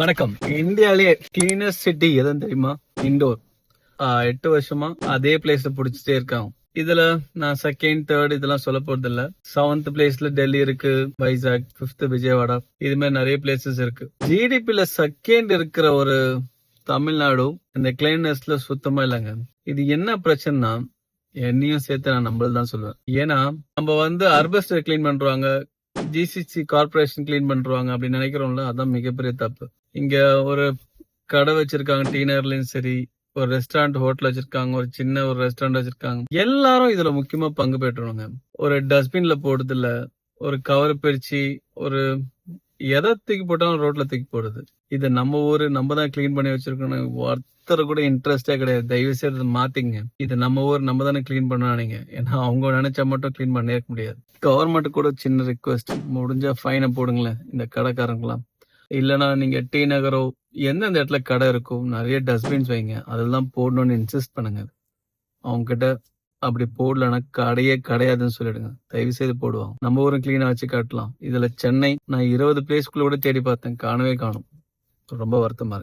வணக்கம். இந்தியாலேயே cleanest city எதுன்னு தெரியுமா? இண்டோர். 8 வருஷமா அதே பிளேஸ்ல புடிச்சிட்டே இருக்காங்க. இதுல நான் செகண்ட், தேர்ட் இதெல்லாம் சொல்ல போறது இல்ல. 7th பிளேஸ்ல டெல்லி இருக்கு, வைசாக், 5th விஜயவாடா, இது மாதிரி நிறைய பிளேசஸ் இருக்கு. ஜிடிபில செகண்ட் இருக்கிற ஒரு தமிழ்நாடு இந்த கிளீனஸ்ல சுத்தமா இல்லைங்க. இது என்ன பிரச்சனைனா, என்னையும் சேர்த்து நான் நம்மளதான் சொல்லுவேன். ஏன்னா நம்ம அர்பஸ்டர் கிளீன் பண்றாங்க, ஜிசிசி கார்பரேஷன் கிளீன் பண்றாங்க அப்படின்னு நினைக்கிறோம்ல, அதான் மிகப்பெரிய தப்பு. இங்க ஒரு கடை வச்சிருக்காங்க, டீ நகர்லயும் சரி, ஒரு ரெஸ்டாரண்ட் ஹோட்டல் வச்சிருக்காங்க, ஒரு சின்ன ஒரு ரெஸ்டாரண்ட் வச்சிருக்காங்க. எல்லாரும் இதுல முக்கியமா பங்கு பெற்றுவாங்க. ஒரு டஸ்ட்பின்ல போடுறது இல்ல, ஒரு கவர் பிரிச்சு ஒரு எதை தூக்கி போட்டாலும் ரோட்ல தூக்கி போடுது. இது நம்ம ஊரு, நம்ம தான் கிளீன் பண்ணி வச்சிருக்கணும். ஒருத்தர் கூட இன்ட்ரெஸ்டே கிடையாது. தயவு செய்து மாத்திங்க. இது நம்ம ஊர், நம்ம தானே கிளீன் பண்ணானீங்க. ஏன்னா அவங்க நினைச்சா மட்டும் கிளீன் பண்ண முடியாது. கவர்மெண்ட் கூட சின்ன ரிக்வெஸ்ட், முடிஞ்சா ஃபைனை போடுங்களேன் இந்த கடைக்காரங்களாம். இல்லனா நீங்க டி நகரோ எந்தெந்த இடத்துல கடை இருக்கும் நிறைய டஸ்ட்பின்ஸ் வைங்க, அதெல்லாம் போடணும்னு இன்சிஸ்ட் பண்ணுங்க. அவங்க கிட்ட அப்படி போடலன்னா கடையே கிடையாதுன்னு சொல்லிடுங்க. தயவு செய்து போடுவாங்க. நம்ம ஊரும் கிளீனா வச்சு காட்டலாம். இதுல சென்னை நான் 20 பிளேஸ்க்குள்ள கூட தேடி பார்த்தேன், காணவே காணும். ரொம்ப வருத்தமா இருக்கு.